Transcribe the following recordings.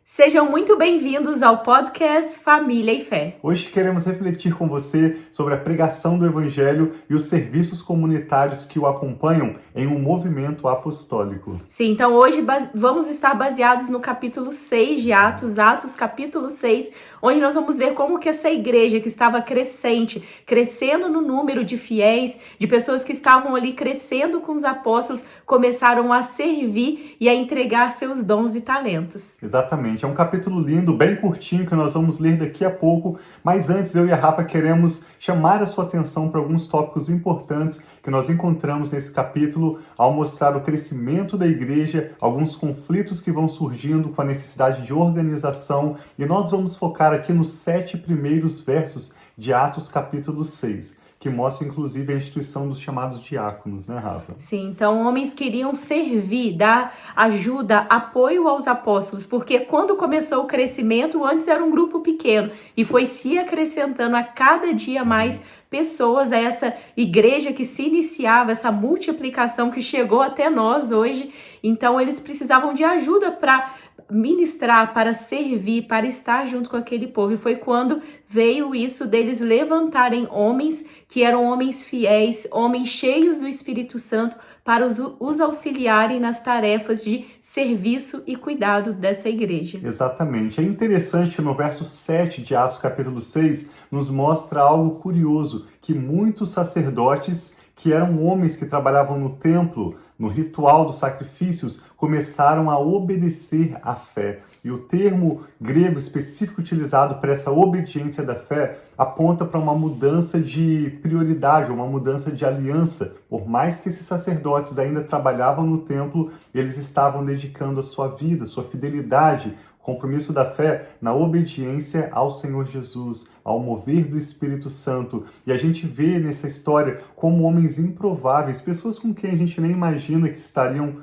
Sejam muito bem-vindos ao podcast Família e Fé. Hoje queremos refletir com você sobre a pregação do Evangelho e os serviços comunitários que o acompanham em um movimento apostólico. Sim, então hoje vamos estar baseados no capítulo 6 de Atos capítulo 6, onde nós vamos ver como que essa igreja que estava crescendo no número de fiéis, de pessoas que estavam ali crescendo com os apóstolos, começaram a servir e a entregar seus dons e talentos. Exatamente, é um capítulo lindo, bem curtinho, que nós vamos ler daqui a pouco, mas antes eu e a Rafa queremos chamar a sua atenção para alguns tópicos importantes que nós encontramos nesse capítulo ao mostrar o crescimento da igreja, alguns conflitos que vão surgindo com a necessidade de organização, e nós vamos focar aqui nos 7 primeiros versos de Atos capítulo 6. Que mostra, inclusive, a instituição dos chamados diáconos, né, Rafa? Sim, então homens queriam servir, dar ajuda, apoio aos apóstolos, porque quando começou o crescimento, antes era um grupo pequeno e foi se acrescentando a cada dia mais pessoas a essa igreja que se iniciava, essa multiplicação que chegou até nós hoje. Então eles precisavam de ajuda para ministrar, para servir, para estar junto com aquele povo. E foi quando veio isso deles levantarem homens que eram homens fiéis, homens cheios do Espírito Santo, para os auxiliarem nas tarefas de serviço e cuidado dessa igreja. Exatamente. É interessante que no verso 7 de Atos capítulo 6 nos mostra algo curioso, que muitos sacerdotes que eram homens que trabalhavam no templo, no ritual dos sacrifícios, começaram a obedecer à fé. E o termo grego específico utilizado para essa obediência da fé aponta para uma mudança de prioridade, uma mudança de aliança. Por mais que esses sacerdotes ainda trabalhavam no templo, eles estavam dedicando a sua vida, sua fidelidade, compromisso da fé na obediência ao Senhor Jesus, ao mover do Espírito Santo. E a gente vê nessa história como homens improváveis, pessoas com quem a gente nem imagina que estariam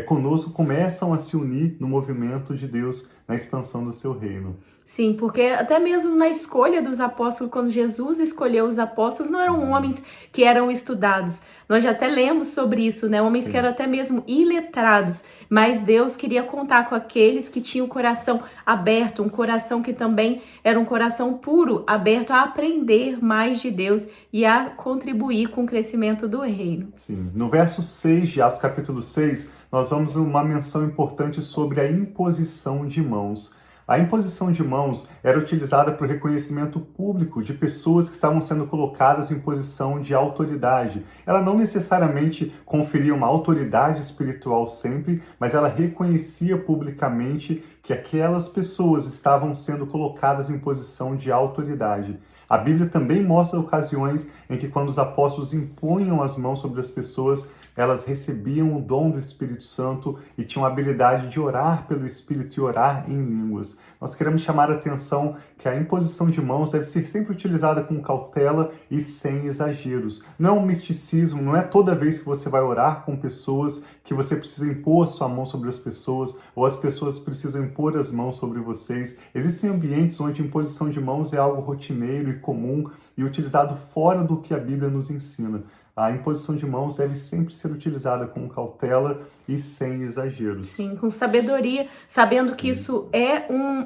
conosco, começam a se unir no movimento de Deus, na expansão do seu reino. Sim, porque até mesmo na escolha dos apóstolos, quando Jesus escolheu os apóstolos, não eram homens que eram estudados. Nós já até lemos sobre isso, né? Homens que eram até mesmo iletrados. Mas Deus queria contar com aqueles que tinham o coração aberto, um coração que também era um coração puro, aberto a aprender mais de Deus e a contribuir com o crescimento do reino. Sim. No verso 6 de Atos capítulo 6, nós vamos uma menção importante sobre a imposição de mãos. A imposição de mãos era utilizada para o reconhecimento público de pessoas que estavam sendo colocadas em posição de autoridade. Ela não necessariamente conferia uma autoridade espiritual sempre, mas ela reconhecia publicamente que aquelas pessoas estavam sendo colocadas em posição de autoridade. A Bíblia também mostra ocasiões em que, quando os apóstolos impunham as mãos sobre as pessoas, elas recebiam o dom do Espírito Santo e tinham a habilidade de orar pelo Espírito e orar em línguas. Nós queremos chamar a atenção que a imposição de mãos deve ser sempre utilizada com cautela e sem exageros. Não é um misticismo, não é toda vez que você vai orar com pessoas que você precisa impor a sua mão sobre as pessoas ou as pessoas precisam impor as mãos sobre vocês. Existem ambientes onde a imposição de mãos é algo rotineiro e comum e utilizado fora do que a Bíblia nos ensina. A imposição de mãos deve sempre ser utilizada com cautela e sem exageros. Sim, com sabedoria, sabendo que isso é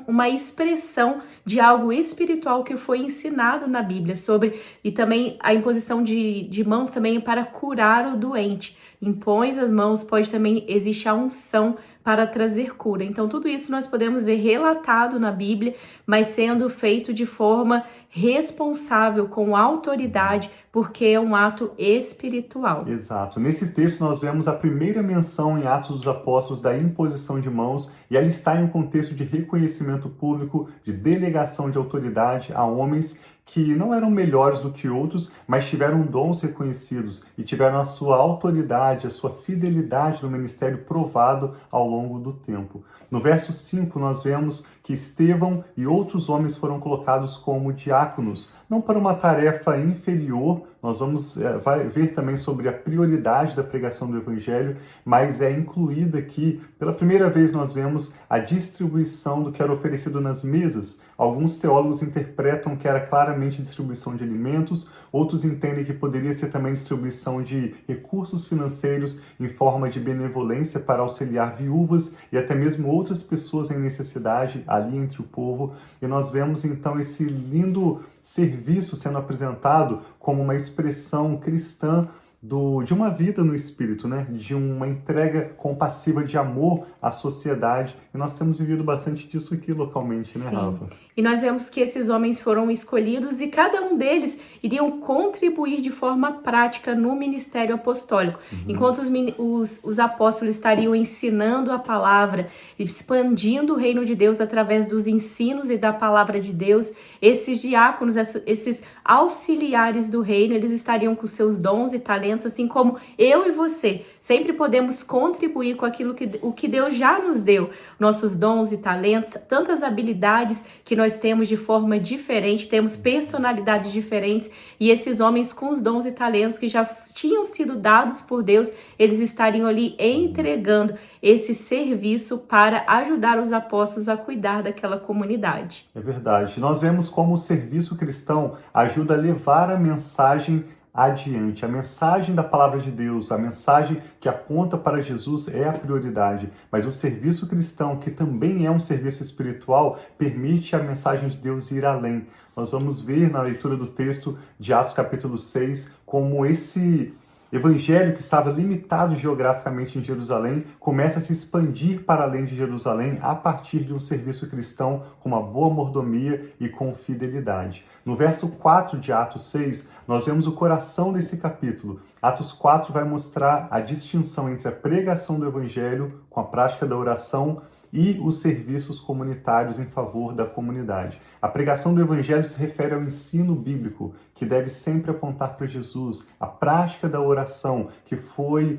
uma expressão de algo espiritual que foi ensinado na Bíblia sobre, e também a imposição de mãos também é para curar o doente. Impõe as mãos, pode também existir a unção para trazer cura. Então, tudo isso nós podemos ver relatado na Bíblia, mas sendo feito de forma responsável, com autoridade, porque é um ato espiritual. Exato. Nesse texto nós vemos a primeira menção em Atos dos Apóstolos da imposição de mãos, e ela está em um contexto de reconhecimento público, de delegação de autoridade a homens que não eram melhores do que outros, mas tiveram dons reconhecidos e tiveram a sua autoridade, a sua fidelidade no ministério provado ao longo do tempo. No verso 5, nós vemos que Estevão e outros homens foram colocados como diáconos, não para uma tarefa inferior nós vamos vai ver também sobre a prioridade da pregação do Evangelho, mas é incluída aqui, pela primeira vez nós vemos a distribuição do que era oferecido nas mesas. Alguns teólogos interpretam que era claramente distribuição de alimentos, outros entendem que poderia ser também distribuição de recursos financeiros em forma de benevolência para auxiliar viúvas e até mesmo outras pessoas em necessidade ali entre o povo. E nós vemos então esse lindo serviço sendo apresentado como uma expressão cristã de uma vida no Espírito, né? De uma entrega compassiva de amor à sociedade. E nós temos vivido bastante disso aqui localmente, né, Sim. Rafa? E nós vemos que esses homens foram escolhidos e cada um deles iriam contribuir de forma prática no ministério apostólico. Enquanto os apóstolos estariam ensinando a palavra, expandindo o reino de Deus através dos ensinos e da palavra de Deus, esses diáconos, esses auxiliares do reino, eles estariam com seus dons e talentos, assim como eu e você. Sempre podemos contribuir com aquilo que Deus já nos deu, nossos dons e talentos, tantas habilidades que nós temos de forma diferente, temos personalidades diferentes, e esses homens com os dons e talentos que já tinham sido dados por Deus, eles estariam ali entregando esse serviço para ajudar os apóstolos a cuidar daquela comunidade. É verdade. Nós vemos como o serviço cristão ajuda a levar a mensagem adiante. A mensagem da palavra de Deus, a mensagem que aponta para Jesus é a prioridade, mas o serviço cristão, que também é um serviço espiritual, permite a mensagem de Deus ir além. Nós vamos ver na leitura do texto de Atos capítulo 6 como esse evangelho que estava limitado geograficamente em Jerusalém começa a se expandir para além de Jerusalém a partir de um serviço cristão com uma boa mordomia e com fidelidade. No verso 4 de Atos 6, nós vemos o coração desse capítulo. Atos 4 vai mostrar a distinção entre a pregação do evangelho com a prática da oração e os serviços comunitários em favor da comunidade. A pregação do Evangelho se refere ao ensino bíblico, que deve sempre apontar para Jesus. A prática da oração, que foi,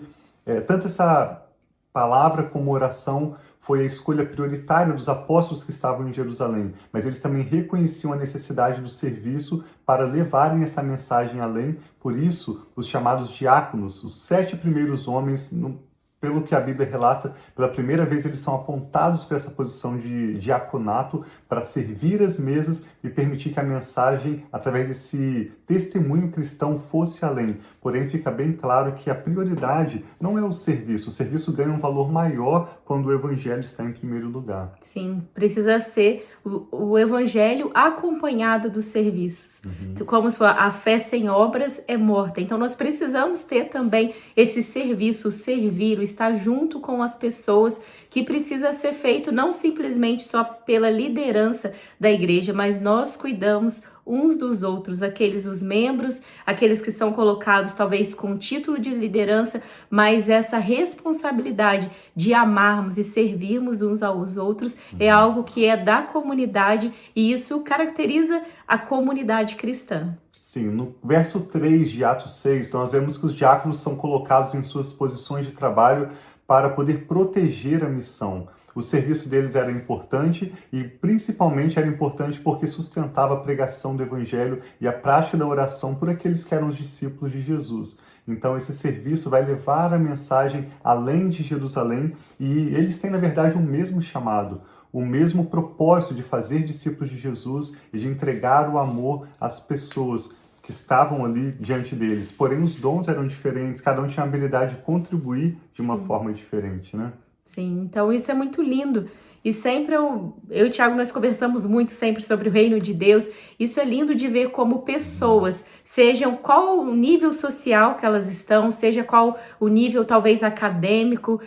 tanto essa palavra como oração, foi a escolha prioritária dos apóstolos que estavam em Jerusalém, mas eles também reconheciam a necessidade do serviço para levarem essa mensagem além. Por isso, os chamados diáconos, os 7 primeiros homens, pelo que a Bíblia relata, pela primeira vez eles são apontados para essa posição de diaconato, para servir as mesas e permitir que a mensagem, através desse testemunho cristão, fosse além. Porém, fica bem claro que a prioridade não é o serviço ganha um valor maior quando o evangelho está em primeiro lugar. Sim, precisa ser o evangelho acompanhado dos serviços. Como se for, a fé sem obras é morta. Então, nós precisamos ter também esse serviço, o servir, o estar junto com as pessoas, que precisa ser feito não simplesmente só pela liderança da igreja, mas nós cuidamos uns dos outros, os membros, aqueles que são colocados talvez com título de liderança, mas essa responsabilidade de amarmos e servirmos uns aos outros é algo que é da comunidade, e isso caracteriza a comunidade cristã. Sim, no verso 3 de Atos 6, nós vemos que os diáconos são colocados em suas posições de trabalho para poder proteger a missão. O serviço deles era importante e principalmente era importante porque sustentava a pregação do evangelho e a prática da oração por aqueles que eram os discípulos de Jesus. Então esse serviço vai levar a mensagem além de Jerusalém e eles têm, na verdade, o mesmo chamado, o mesmo propósito de fazer discípulos de Jesus e de entregar o amor às pessoas que estavam ali diante deles. Porém, os dons eram diferentes, cada um tinha a habilidade de contribuir de uma forma diferente, né? Sim, então isso é muito lindo. E sempre eu e o Thiago, nós conversamos muito sempre sobre o reino de Deus. Isso é lindo de ver como pessoas, sejam qual o nível social que elas estão, seja qual o nível talvez acadêmico,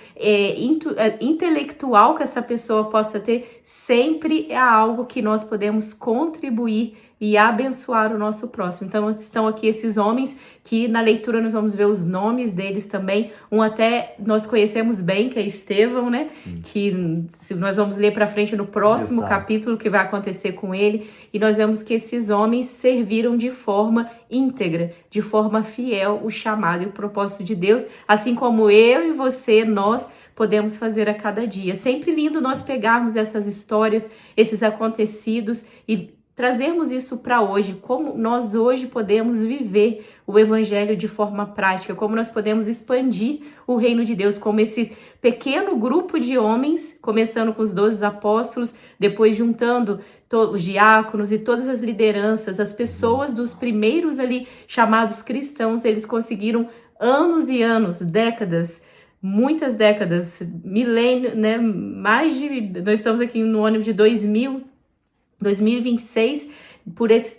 intelectual que essa pessoa possa ter, sempre é algo que nós podemos contribuir e abençoar o nosso próximo. Então estão aqui esses homens que na leitura nós vamos ver os nomes deles também. Um até nós conhecemos bem, que é Estevão, né? Sim. Que nós vamos ler para frente no próximo capítulo que vai acontecer com ele. E nós vemos que esses homens serviram de forma íntegra, de forma fiel o chamado e o propósito de Deus, assim como eu e você, nós podemos fazer a cada dia. Sempre lindo nós pegarmos essas histórias, esses acontecidos e trazermos isso para hoje, como nós hoje podemos viver o evangelho de forma prática, como nós podemos expandir o reino de Deus, como esse pequeno grupo de homens, começando com os 12 apóstolos, depois juntando os diáconos e todas as lideranças, as pessoas dos primeiros ali chamados cristãos, eles conseguiram anos e anos, décadas, muitas décadas, milênio, né? Nós estamos aqui no ano de 2026,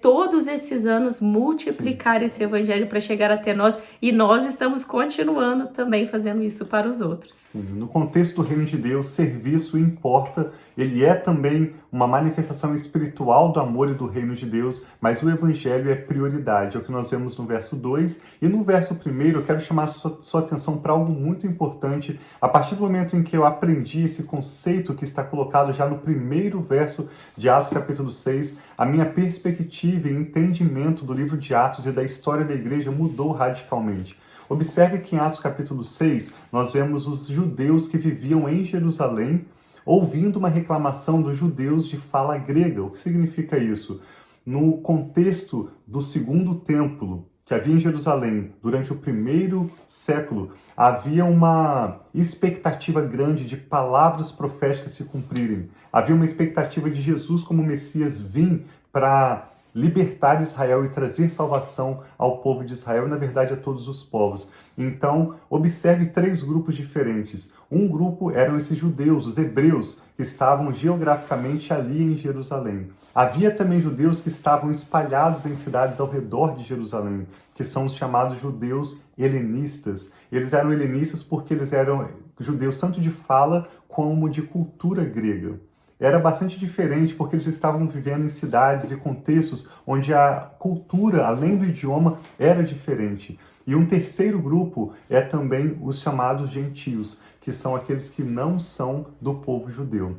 todos esses anos multiplicar esse evangelho para chegar até nós, e nós estamos continuando também fazendo isso para os outros. Sim, no contexto do reino de Deus, serviço importa, ele é também uma manifestação espiritual do amor e do reino de Deus, mas o evangelho é prioridade, é o que nós vemos no verso 2, e no verso 1 eu quero chamar sua atenção para algo muito importante. A partir do momento em que eu aprendi esse conceito que está colocado já no primeiro verso de Atos capítulo 6, a minha perspectiva e entendimento do livro de Atos e da história da igreja mudou radicalmente. Observe que em Atos capítulo 6, nós vemos os judeus que viviam em Jerusalém ouvindo uma reclamação dos judeus de fala grega. O que significa isso? No contexto do segundo templo, que havia em Jerusalém durante o primeiro século, havia uma expectativa grande de palavras proféticas se cumprirem. Havia uma expectativa de Jesus como Messias vir para libertar Israel e trazer salvação ao povo de Israel e, na verdade, a todos os povos. Então, observe 3 grupos diferentes. Um grupo eram esses judeus, os hebreus, que estavam geograficamente ali em Jerusalém. Havia também judeus que estavam espalhados em cidades ao redor de Jerusalém, que são os chamados judeus helenistas. Eles eram helenistas porque eles eram judeus tanto de fala como de cultura grega. Era bastante diferente porque eles estavam vivendo em cidades e contextos onde a cultura, além do idioma, era diferente. E um terceiro grupo é também os chamados gentios, que são aqueles que não são do povo judeu.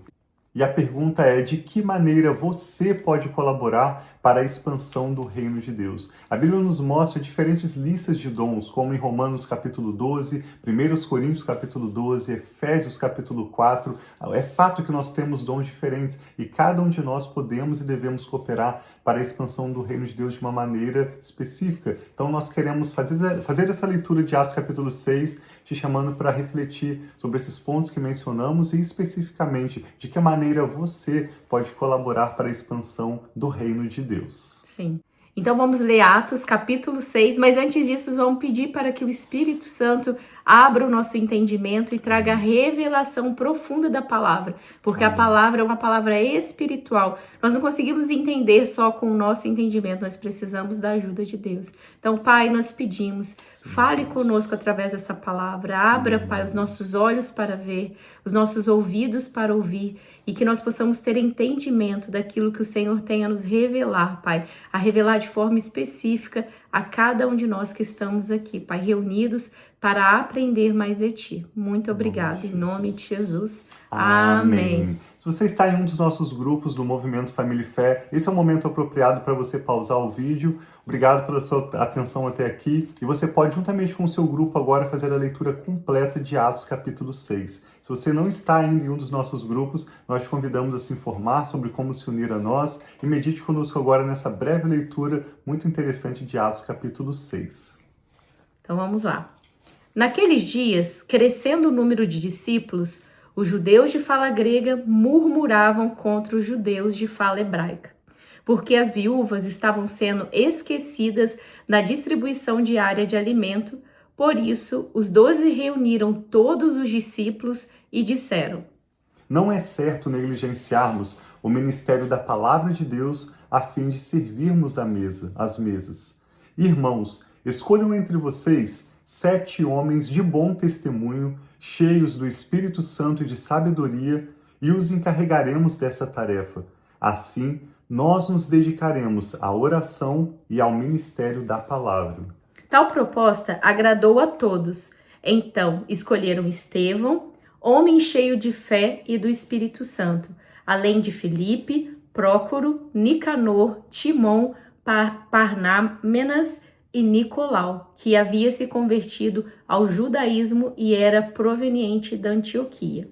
E a pergunta é: de que maneira você pode colaborar para a expansão do reino de Deus? A Bíblia nos mostra diferentes listas de dons, como em Romanos capítulo 12, 1 Coríntios capítulo 12, Efésios capítulo 4. É fato que nós temos dons diferentes e cada um de nós podemos e devemos cooperar para a expansão do reino de Deus de uma maneira específica. Então nós queremos fazer essa leitura de Atos capítulo 6, te chamando para refletir sobre esses pontos que mencionamos e especificamente de que maneira você pode colaborar para a expansão do reino de Deus. Sim. Então vamos ler Atos capítulo 6, mas antes disso vamos pedir para que o Espírito Santo abra o nosso entendimento e traga a revelação profunda da palavra, porque a palavra é uma palavra espiritual. Nós não conseguimos entender só com o nosso entendimento, nós precisamos da ajuda de Deus. Então, Pai, nós pedimos, fale conosco através dessa palavra, abra, Pai, os nossos olhos para ver, os nossos ouvidos para ouvir, e que nós possamos ter entendimento daquilo que o Senhor tem a nos revelar, Pai, a revelar de forma específica a cada um de nós que estamos aqui, Pai, reunidos para aprender mais de Ti. Muito obrigado, em nome de Jesus. Amém. Se você está em um dos nossos grupos do Movimento Família e Fé, esse é o momento apropriado para você pausar o vídeo. Obrigado pela sua atenção até aqui. E você pode, juntamente com o seu grupo, agora fazer a leitura completa de Atos capítulo 6. Se você não está ainda em um dos nossos grupos, nós te convidamos a se informar sobre como se unir a nós e medite conosco agora nessa breve leitura muito interessante de Atos capítulo 6. Então vamos lá. Naqueles dias, crescendo o número de discípulos, os judeus de fala grega murmuravam contra os judeus de fala hebraica, porque as viúvas estavam sendo esquecidas na distribuição diária de alimento. Por isso, os 12 reuniram todos os discípulos e disseram: Não é certo negligenciarmos o ministério da palavra de Deus a fim de servirmos às mesas. Irmãos, escolham entre vocês 7 homens de bom testemunho, cheios do Espírito Santo e de sabedoria, e os encarregaremos dessa tarefa. Assim, nós nos dedicaremos à oração e ao ministério da palavra. Tal proposta agradou a todos. Então, escolheram Estevão, homem cheio de fé e do Espírito Santo, além de Filipe, Prócoro, Nicanor, Timon, Parnâmenas e Nicolau, que havia se convertido ao judaísmo e era proveniente da Antioquia.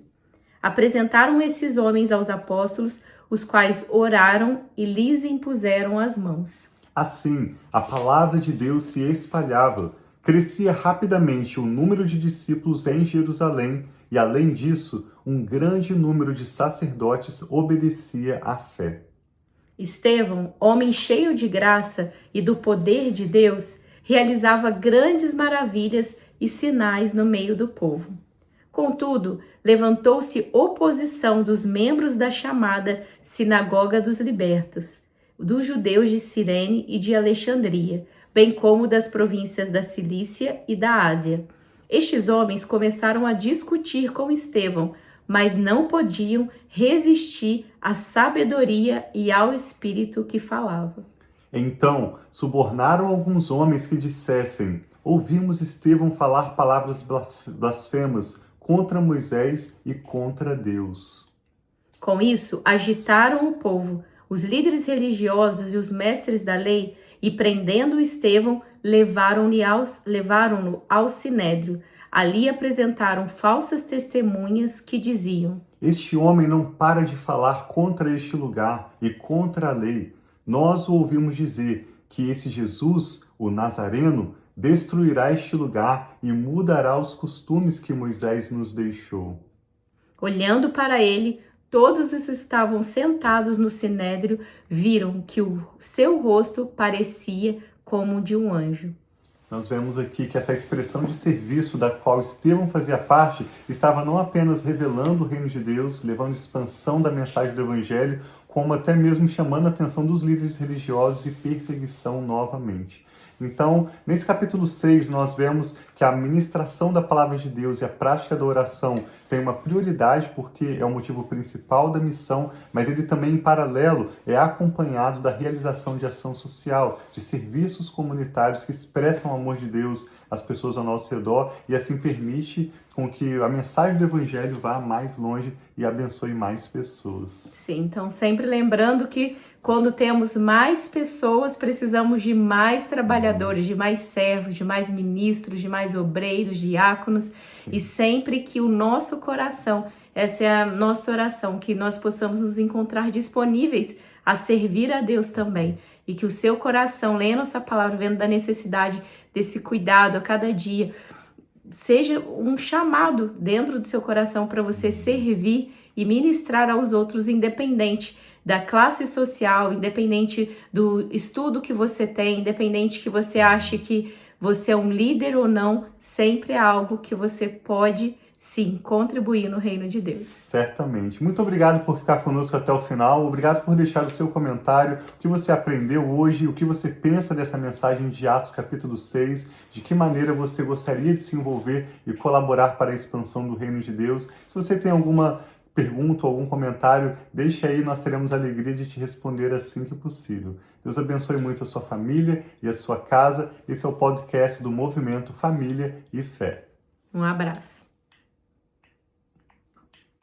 Apresentaram esses homens aos apóstolos, os quais oraram e lhes impuseram as mãos. Assim, a palavra de Deus se espalhava, crescia rapidamente o número de discípulos em Jerusalém e, além disso, um grande número de sacerdotes obedecia à fé. Estevão, homem cheio de graça e do poder de Deus, realizava grandes maravilhas e sinais no meio do povo. Contudo, levantou-se oposição dos membros da chamada Sinagoga dos Libertos, dos judeus de Cirene e de Alexandria, bem como das províncias da Cilícia e da Ásia. Estes homens começaram a discutir com Estevão, mas não podiam resistir à sabedoria e ao espírito que falava. Então, subornaram alguns homens que dissessem: ouvimos Estevão falar palavras blasfemas contra Moisés e contra Deus. Com isso, agitaram o povo, os líderes religiosos e os mestres da lei, e prendendo Estevão, levaram-no ao sinédrio. Ali apresentaram falsas testemunhas que diziam: Este homem não para de falar contra este lugar e contra a lei. Nós o ouvimos dizer que esse Jesus, o Nazareno, destruirá este lugar e mudará os costumes que Moisés nos deixou. Olhando para ele, todos os que estavam sentados no sinédrio viram que o seu rosto parecia como o de um anjo. Nós vemos aqui que essa expressão de serviço da qual Estevão fazia parte estava não apenas revelando o reino de Deus, levando expansão da mensagem do Evangelho, como até mesmo chamando a atenção dos líderes religiosos e perseguição novamente. Então, nesse capítulo 6, nós vemos que a ministração da palavra de Deus e a prática da oração tem uma prioridade porque é o motivo principal da missão, mas ele também, em paralelo, é acompanhado da realização de ação social, de serviços comunitários que expressam o amor de Deus às pessoas ao nosso redor e assim permite com que a mensagem do Evangelho vá mais longe e abençoe mais pessoas. Sim, então sempre lembrando que quando temos mais pessoas, precisamos de mais trabalhadores, de mais servos, de mais ministros, de mais obreiros, diáconos. Sim. E sempre que o nosso coração, essa é a nossa oração, que nós possamos nos encontrar disponíveis a servir a Deus também. E que o seu coração, lendo essa palavra, vendo da necessidade desse cuidado a cada dia, seja um chamado dentro do seu coração para você servir e ministrar aos outros, independente da classe social, independente do estudo que você tem, independente que você ache que você é um líder ou não, sempre é algo que você pode, sim, contribuir no reino de Deus. Certamente. Muito obrigado por ficar conosco até o final. Obrigado por deixar o seu comentário, o que você aprendeu hoje, o que você pensa dessa mensagem de Atos capítulo 6, de que maneira você gostaria de se envolver e colaborar para a expansão do reino de Deus. Se você tem alguma pergunta ou algum comentário, deixe aí, nós teremos a alegria de te responder assim que possível. Deus abençoe muito a sua família e a sua casa. Esse é o podcast do Movimento Família e Fé. Um abraço.